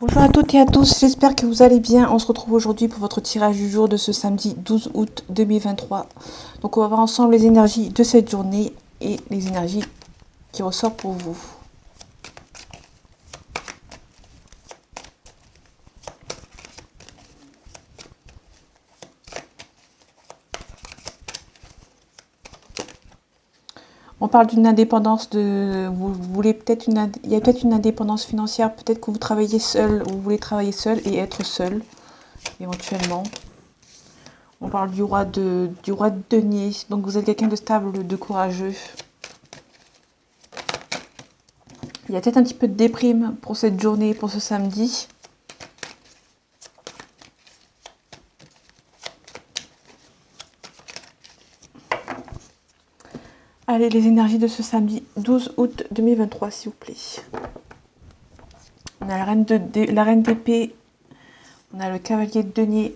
Bonjour à toutes et à tous, j'espère que vous allez bien. On se retrouve aujourd'hui pour votre tirage du jour de ce samedi 12 août 2023. Donc on va voir ensemble les énergies de cette journée et les énergies qui ressortent pour vous. On parle d'une indépendance vous voulez peut-être il y a peut-être une indépendance financière, peut-être que vous travaillez seul, ou vous voulez travailler seul et être seul, éventuellement. On parle du roi de denier, donc vous êtes quelqu'un de stable, de courageux. Il y a peut-être un petit peu de déprime pour cette journée, pour ce samedi. Allez, les énergies de ce samedi 12 août 2023, s'il vous plaît. On a la reine d'épée, on a le cavalier de denier.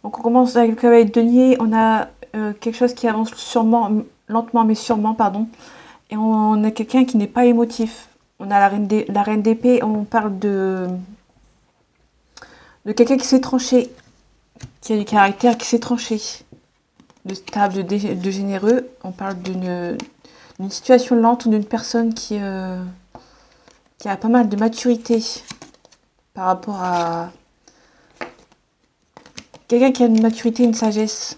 Donc on commence avec le cavalier de denier, on a quelque chose qui avance lentement mais sûrement, pardon. Et on a quelqu'un qui n'est pas émotif. On a la reine d'épée, on parle de quelqu'un qui s'est tranché, qui a du caractère, qui s'est tranché. De stable, de généreux, on parle d'une situation lente ou d'une personne qui a pas mal de maturité par rapport à quelqu'un qui a une maturité, une sagesse,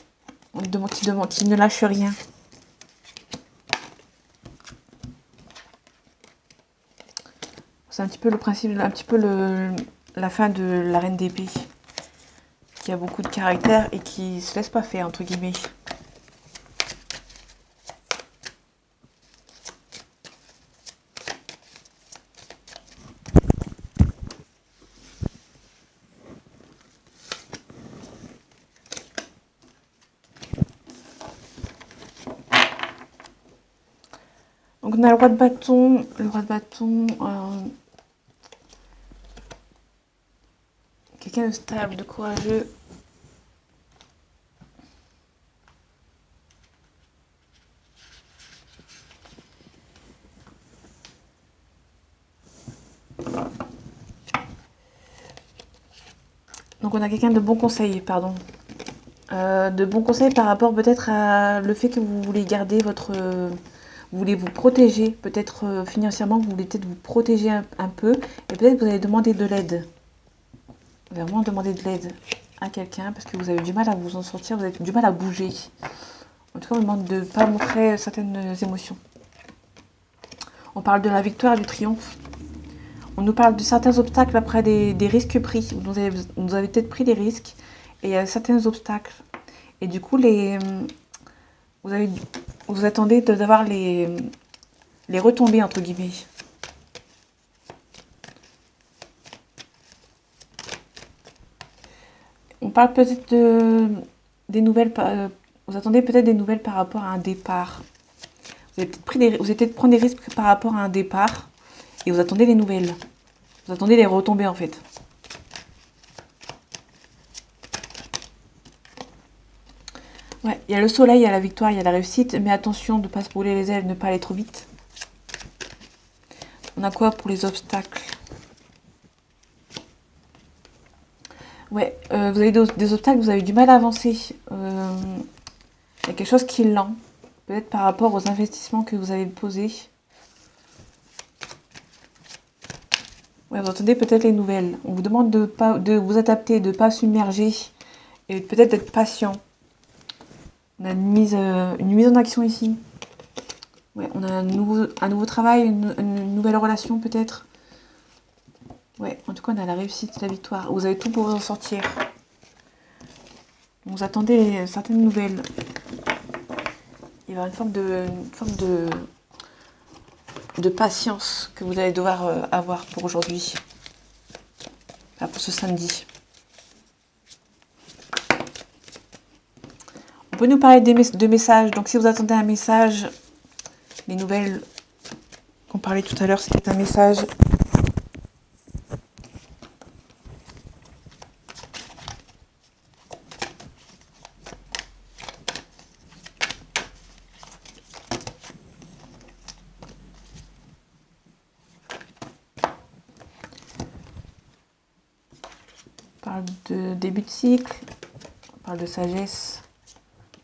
qui ne lâche rien. C'est un petit peu le principe, un petit peu la fin de la reine d'épée, qui a beaucoup de caractère et qui se laisse pas faire, entre guillemets. Donc on a le roi de bâton, quelqu'un de stable, de courageux. Donc on a quelqu'un de bon conseil, pardon. De bons conseils par rapport peut-être à le fait que vous voulez garder vous voulez vous protéger, peut-être financièrement, vous voulez peut-être vous protéger un peu, et peut-être que vous allez demander de l'aide. Vous allez vraiment demander de l'aide à quelqu'un parce que vous avez du mal à vous en sortir, vous avez du mal à bouger. En tout cas, on vous demande de ne pas montrer certaines émotions. On parle de la victoire, du triomphe. On nous parle de certains obstacles après des risques pris. Vous avez peut-être pris des risques et il y a certains obstacles. Et du coup, vous attendez d'avoir les retombées, entre guillemets. On parle peut-être des nouvelles. Vous attendez peut-être des nouvelles par rapport à un départ. Vous avez peut-être prendre des risques par rapport à un départ et vous attendez les nouvelles. Vous attendez les retombées en fait. Ouais, il y a le soleil, il y a la victoire, il y a la réussite, mais attention de ne pas se brûler les ailes, de ne pas aller trop vite. On a quoi pour les obstacles? Ouais, vous avez des obstacles, vous avez du mal à avancer. Il y a quelque chose qui est lent. Peut-être par rapport aux investissements que vous avez posés. Ouais, vous entendez peut-être les nouvelles. On vous demande de vous adapter, de ne pas submerger et peut-être d'être patient. On a une mise en action ici. Ouais, on a un nouveau travail, une nouvelle relation peut-être. Ouais, en tout cas, on a la réussite, la victoire. Vous avez tout pour vous en sortir. Vous attendez certaines nouvelles. Il y aura une forme de patience que vous allez devoir avoir pour aujourd'hui. Enfin, pour ce samedi. On peut nous parler de messages. Donc, si vous attendez un message, les nouvelles qu'on parlait tout à l'heure, c'était un message. parle de début de cycle, on parle de sagesse,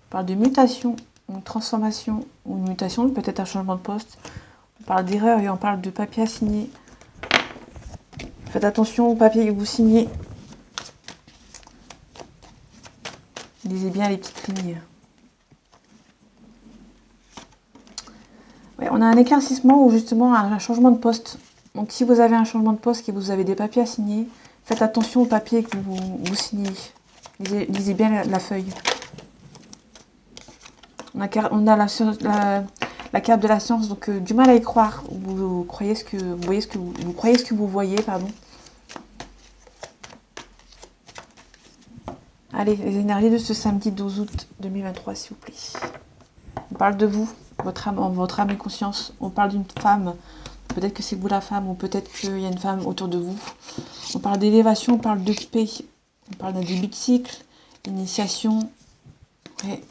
on parle de mutation, une transformation ou une mutation, peut-être un changement de poste. On parle d'erreur et on parle de papier à signer. Faites attention au papier que vous signez. Lisez bien les petites lignes. Ouais, on a un éclaircissement ou justement un changement de poste. Donc si vous avez un changement de poste et que vous avez des papiers à signer, faites attention aux papiers que vous signez. Lisez bien la feuille. On a la carte de la science, donc du mal à y croire. Vous croyez ce que vous voyez, vous croyez ce que vous voyez, pardon. Allez, les énergies de ce samedi 12 août 2023, s'il vous plaît. On parle de vous, votre âme et conscience. On parle d'une femme. Peut-être que c'est vous la femme, ou peut-être qu'il y a une femme autour de vous. On parle d'élévation, on parle de paix. On parle d'un début de cycle, initiation. Ouais.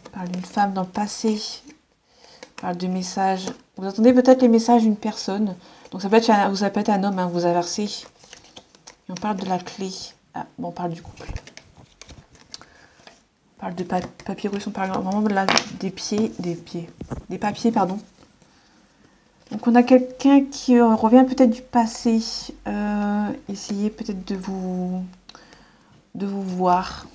On parle d'une femme dans le passé. On parle de messages. Vous attendez peut-être les messages d'une personne. Donc ça peut être un homme, hein, vous inversez. Et on parle de la clé. Ah, bon, on parle du couple. On parle de papyrus, on parle vraiment là, des papiers, pardon. Donc on a quelqu'un qui revient peut-être du passé. Essayez peut-être de vous voir.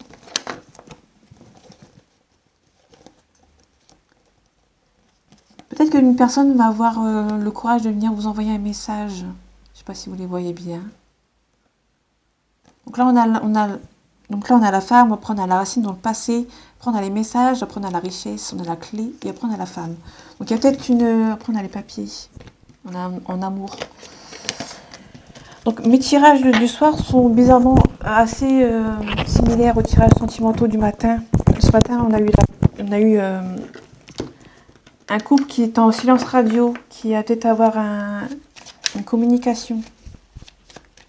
Peut-être qu'une personne va avoir le courage de venir vous envoyer un message. Je ne sais pas si vous les voyez bien. Donc là, on a la femme, après on a la racine dans le passé, après on a les messages, après on a la richesse, on a la clé, et après on a la femme. Donc il y a peut-être après on a les papiers, on a en amour. Donc mes tirages du soir sont bizarrement assez similaires aux tirages sentimentaux du matin. Ce matin, on a eu un couple qui est en silence radio, qui a peut-être avoir une communication,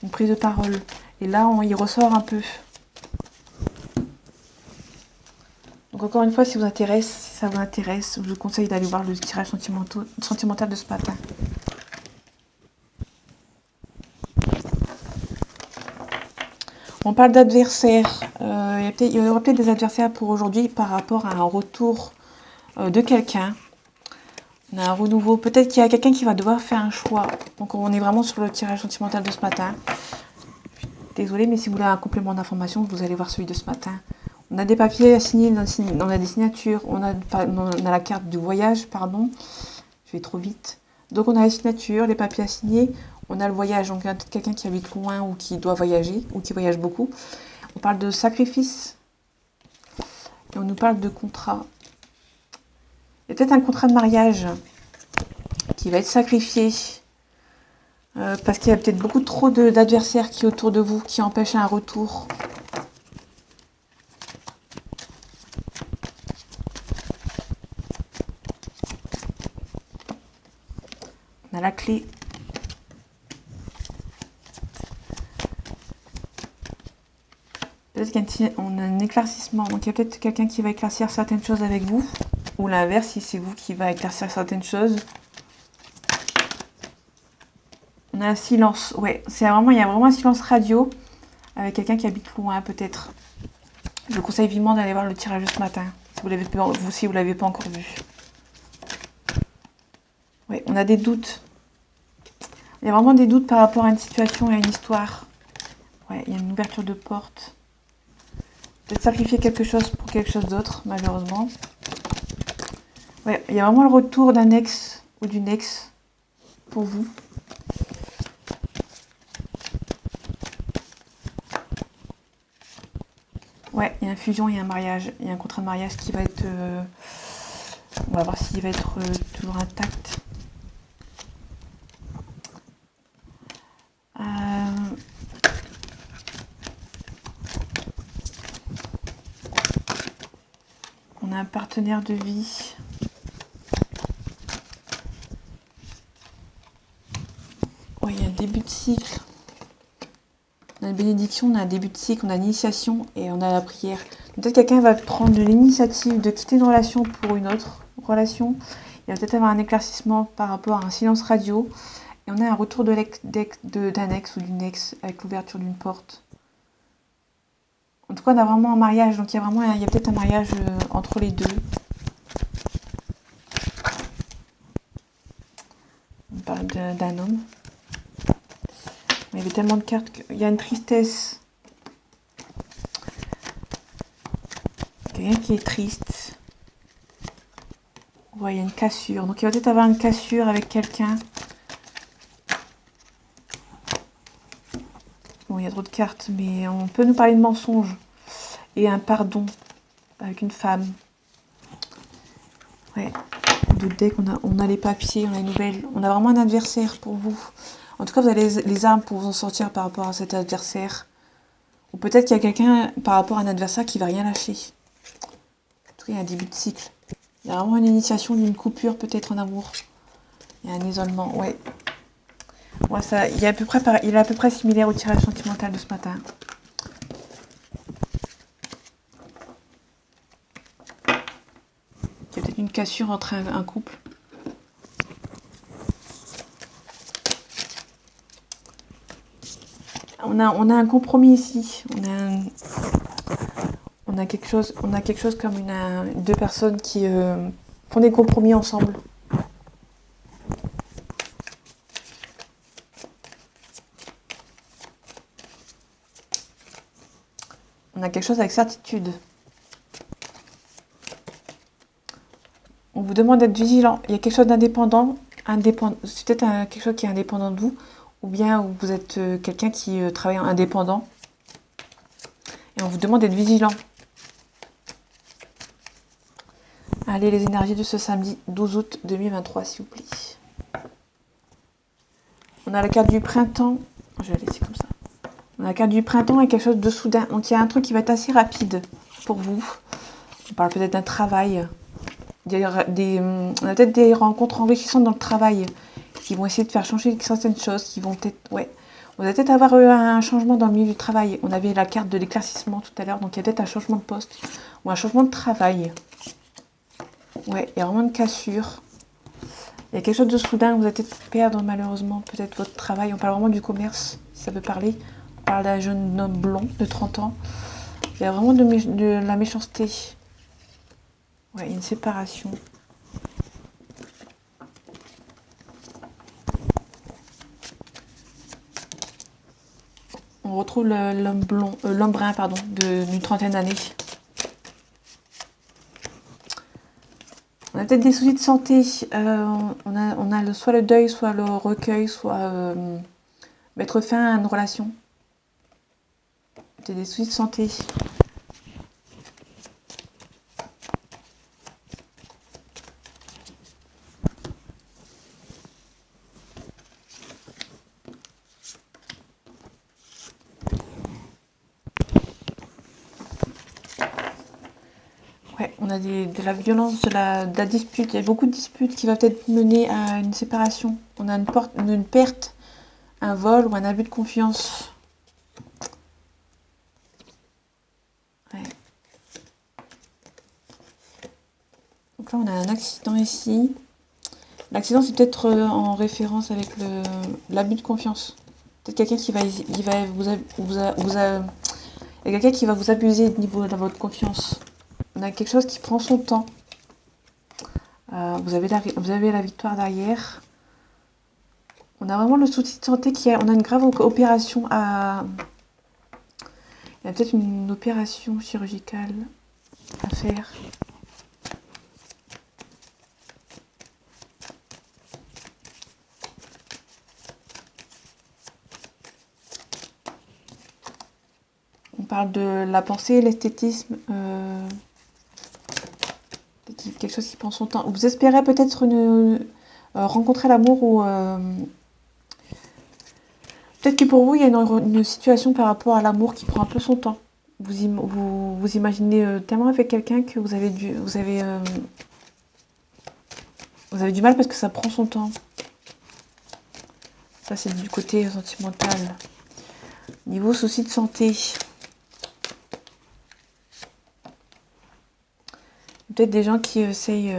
une prise de parole. Et là, il ressort un peu. Donc encore une fois, si ça vous intéresse, je vous conseille d'aller voir le tirage sentimental de ce matin. On parle d'adversaires. Il y aura peut-être des adversaires pour aujourd'hui par rapport à un retour de quelqu'un. On a un renouveau. Peut-être qu'il y a quelqu'un qui va devoir faire un choix. Donc on est vraiment sur le tirage sentimental de ce matin. Désolée, mais si vous voulez un complément d'information, vous allez voir celui de ce matin. On a des papiers à signer, on a des signatures, on a la carte du voyage, pardon. Je vais trop vite. Donc on a les signatures, les papiers à signer, on a le voyage, donc quelqu'un qui habite loin ou qui doit voyager, ou qui voyage beaucoup. On parle de sacrifice, et on nous parle de contrat. Il y a peut-être un contrat de mariage qui va être sacrifié. Parce qu'il y a peut-être beaucoup trop d'adversaires qui autour de vous, qui empêchent un retour. On a la clé. Peut-être qu'on a un éclaircissement. Donc il y a peut-être quelqu'un qui va éclaircir certaines choses avec vous. Ou l'inverse, si c'est vous qui va éclaircir certaines choses. On a un silence. Ouais, il y a vraiment un silence radio. Avec quelqu'un qui habite loin, peut-être. Je vous conseille vivement d'aller voir le tirage de ce matin. Si vous ne l'avez pas encore vu. Oui, on a des doutes. Il y a vraiment des doutes par rapport à une situation et à une histoire. Ouais, il y a une ouverture de porte. Peut-être sacrifier quelque chose pour quelque chose d'autre, malheureusement. Ouais, il y a vraiment le retour d'un ex ou d'une ex pour vous. Ouais, il y a une fusion, il y a un mariage. Il y a un contrat de mariage qui va être... on va voir s'il va être toujours intact. On a un partenaire de vie. Ouais, il y a un début de cycle. On a une bénédiction, on a un début de cycle, on a l'initiation et on a la prière. Peut-être quelqu'un va prendre de l'initiative de quitter une relation pour une autre relation. Il va peut-être avoir un éclaircissement par rapport à un silence radio. Et on a un retour d'un ex ou d'une ex avec l'ouverture d'une porte. En tout cas, on a vraiment un mariage. Donc, il y a peut-être un mariage entre les deux. On parle d'un homme. Il y avait tellement de cartes qu'il y a une tristesse. Quelqu'un qui est triste. Ouais, il y a une cassure. Donc, il va peut-être avoir une cassure avec quelqu'un. Bon, il y a trop de cartes, mais on peut nous parler de mensonges. Et un pardon avec une femme. Ouais. De deck, on a les papiers, on a les nouvelles. On a vraiment un adversaire pour vous. En tout cas, vous avez les armes pour vous en sortir par rapport à cet adversaire. Ou peut-être qu'il y a quelqu'un par rapport à un adversaire qui va rien lâcher. En tout cas, il y a un début de cycle. Il y a vraiment une initiation d'une coupure peut-être en amour. Il y a un isolement, ouais. Ouais, ça, il est à peu près similaire au tirage sentimental de ce matin. Il y a peut-être une cassure entre un couple. On a un compromis ici. On a quelque chose comme deux personnes qui font des compromis ensemble. On a quelque chose avec certitude. On vous demande d'être vigilant. Il y a quelque chose d'indépendant. C'est peut-être quelque chose qui est indépendant de vous. Ou bien vous êtes quelqu'un qui travaille en indépendant. Et on vous demande d'être vigilant. Allez, les énergies de ce samedi 12 août 2023, s'il vous plaît. On a la carte du printemps. Je vais la laisser comme ça. On a la carte du printemps et quelque chose de soudain. Donc il y a un truc qui va être assez rapide pour vous. On parle peut-être d'un travail. On a peut-être des rencontres enrichissantes dans le travail qui vont essayer de faire changer certaines choses, qui vont peut-être... Ouais. On va peut-être avoir un changement dans le milieu du travail. On avait la carte de l'éclaircissement tout à l'heure, donc il y a peut-être un changement de poste ou un changement de travail. Ouais, il y a vraiment une cassure. Il y a quelque chose de soudain, vous allez peut-être perdre malheureusement peut-être votre travail. On parle vraiment du commerce, si ça peut parler. On parle d'un jeune homme blond de 30 ans. Il y a vraiment de la méchanceté. Ouais, il y a une séparation. On retrouve l'homme brun, pardon, d'une trentaine d'années. On a peut-être des soucis de santé. On a soit le deuil, soit le recueil, soit mettre fin à une relation. Peut-être des soucis de santé. Ouais, on a de la violence, de la dispute. Il y a beaucoup de disputes qui vont peut-être mener à une séparation. On a une perte, un vol ou un abus de confiance. Ouais. Donc là, on a un accident ici. L'accident, c'est peut-être en référence avec l'abus de confiance. Peut-être quelqu'un qui va il y a quelqu'un qui va vous abuser au niveau de votre confiance. On a quelque chose qui prend son temps. Vous avez la victoire derrière. On a vraiment le souci de santé on a une grave opération à... Il y a peut-être une opération chirurgicale à faire. On parle de la pensée, l'esthétisme, quelque chose qui prend son temps. Vous espérez peut-être rencontrer l'amour ou... peut-être que pour vous, il y a une situation par rapport à l'amour qui prend un peu son temps. Vous imaginez tellement avec quelqu'un que vous avez du mal parce que ça prend son temps. Ça, c'est du côté sentimental. Niveau souci de santé. Peut-être des gens qui essayent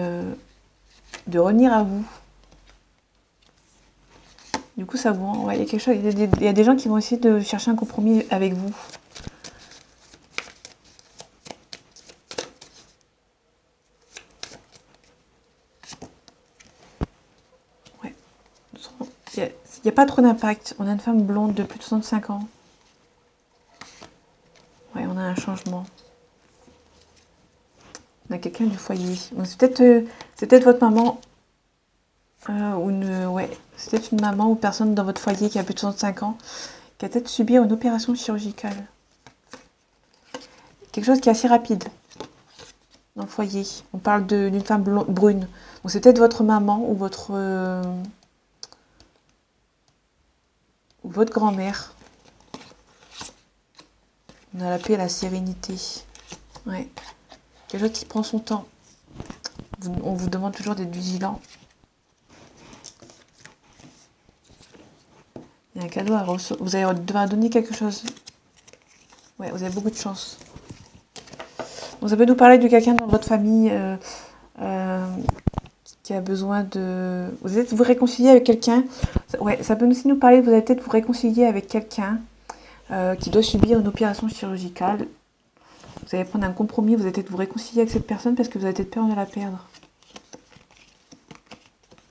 de revenir à vous. Du coup, ça vous... Ouais, il y a quelque chose... Il y a des gens qui vont essayer de chercher un compromis avec vous. Ouais. Il n'y a pas trop d'impact. On a une femme blonde de plus de 65 ans. Ouais, on a un changement. On a quelqu'un du foyer. Donc c'est peut-être votre maman ou ouais, c'est peut-être une maman ou personne dans votre foyer qui a plus de 65 ans qui a peut-être subi une opération chirurgicale. Quelque chose qui est assez rapide dans le foyer. On parle d'une femme brune. Donc c'est peut-être votre maman ou votre grand-mère. On a la paix et la sérénité. Ouais. Quelque chose qui prend son temps. On vous demande toujours d'être vigilant. Il y a un cadeau à recevoir. Vous allez devoir donner quelque chose. Ouais, vous avez beaucoup de chance. Donc ça peut nous parler de quelqu'un dans votre famille qui a besoin de... Vous réconcilier avec quelqu'un. Ouais, ça peut aussi nous parler, vous allez peut-être vous réconcilier avec quelqu'un qui doit subir une opération chirurgicale. Vous allez prendre un compromis, vous allez peut-être vous réconcilier avec cette personne parce que vous avez peut-être peur de la perdre.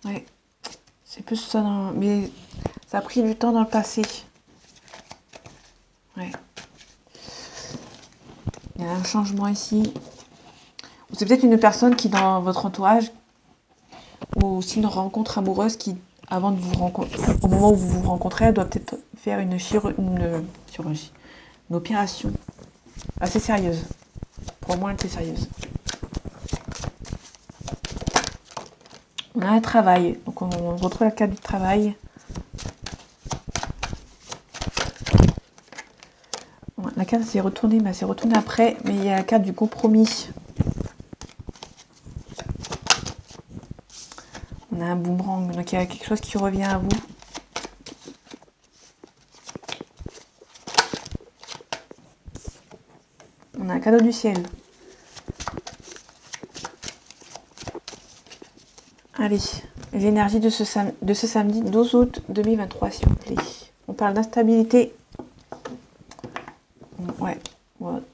Ouais, c'est plus ça, mais ça a pris du temps dans le passé. Ouais. Il y a un changement ici. Ou c'est peut-être une personne qui, dans votre entourage, ou aussi une rencontre amoureuse qui, avant de vous rencontrer, au moment où vous vous rencontrez, elle doit peut-être faire une chirurgie, une opération assez sérieuse. Pour moi, elle était sérieuse. On a un travail, donc on retrouve la carte du travail. La carte s'est retournée, mais elle s'est retournée après, mais il y a la carte du compromis. On a un boomerang, donc il y a quelque chose qui revient à vous. On a un cadeau du ciel. Allez, l'énergie de ce samedi 12 août 2023, s'il vous plaît. On parle d'instabilité. Ouais,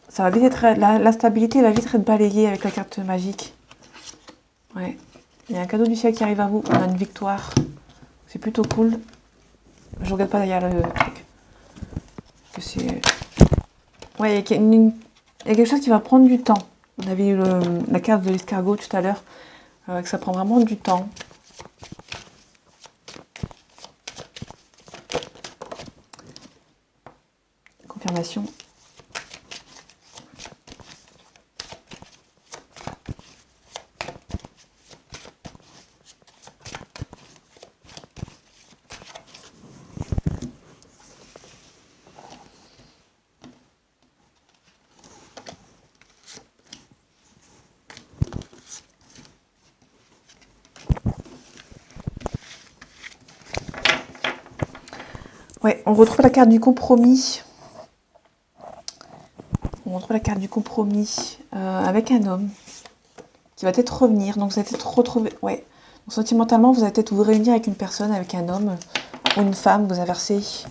ça va vite être... L'instabilité va vite être balayée avec la carte magique. Ouais, il y a un cadeau du ciel qui arrive à vous. On a une victoire. C'est plutôt cool. Je regarde pas derrière le truc. Que c'est... Ouais, il y a quelque chose qui va prendre du temps. On avait eu la carte de l'escargot tout à l'heure. Que ça prend vraiment du temps. Confirmation. Ouais, on retrouve la carte du compromis. On retrouve la carte du compromis avec un homme qui va peut-être revenir. Donc vous allez peut-être retrouver... Ouais. Donc, sentimentalement, vous allez peut-être vous réunir avec une personne, avec un homme ou une femme, vous inversez.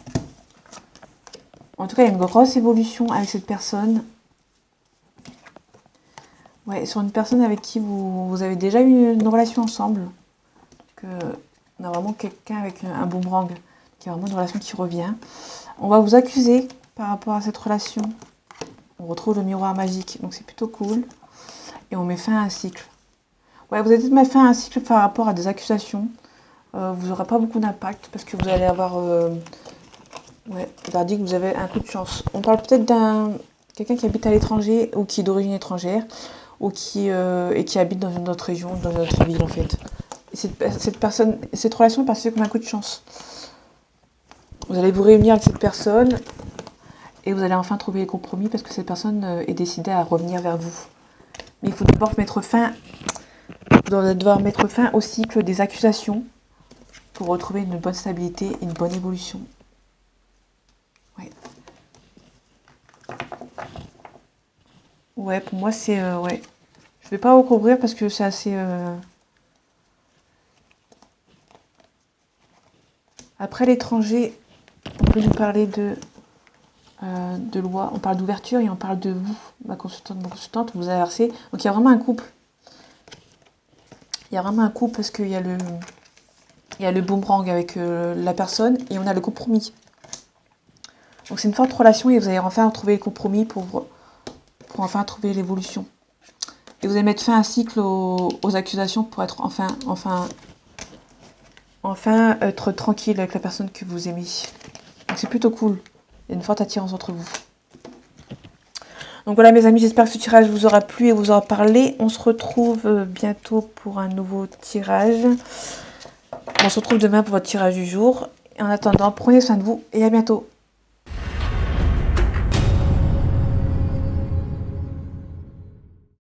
En tout cas, il y a une grosse évolution avec cette personne. Ouais, sur une personne avec qui vous avez déjà eu une relation ensemble. On a vraiment quelqu'un avec un boomerang, qui a vraiment une relation qui revient. On va vous accuser par rapport à cette relation. On retrouve le miroir magique, donc c'est plutôt cool. Et on met fin à un cycle. Ouais, vous allez peut-être mettre fin à un cycle par rapport à des accusations. Vous n'aurez pas beaucoup d'impact parce que vous allez avoir... ouais, il va dire que vous avez un coup de chance. On parle peut-être d'un quelqu'un qui habite à l'étranger ou qui est d'origine étrangère ou qui habite dans une autre région, dans une autre ville en fait. Et cette relation est passée comme un coup de chance. Vous allez vous réunir avec cette personne et vous allez enfin trouver les compromis parce que cette personne est décidée à revenir vers vous. Mais il faut d'abord mettre fin, vous allez devoir mettre fin au cycle des accusations pour retrouver une bonne stabilité et une bonne évolution. Ouais. Ouais, pour moi c'est... ouais. Je vais pas recouvrir parce que c'est assez... Après l'étranger, on peut nous parler de loi, on parle d'ouverture et on parle de vous, ma consultante, vous inversez. Donc il y a vraiment un couple. Il y a vraiment un couple parce qu'il y a le boomerang avec la personne et on a le compromis. Donc c'est une forte relation et vous allez enfin trouver le compromis pour enfin trouver l'évolution. Et vous allez mettre fin à un cycle aux accusations pour être enfin être tranquille avec la personne que vous aimez. Donc c'est plutôt cool. Il y a une forte attirance entre vous. Donc voilà mes amis, j'espère que ce tirage vous aura plu et vous aura parlé. On se retrouve bientôt pour un nouveau tirage. On se retrouve demain pour votre tirage du jour. Et en attendant, prenez soin de vous et à bientôt.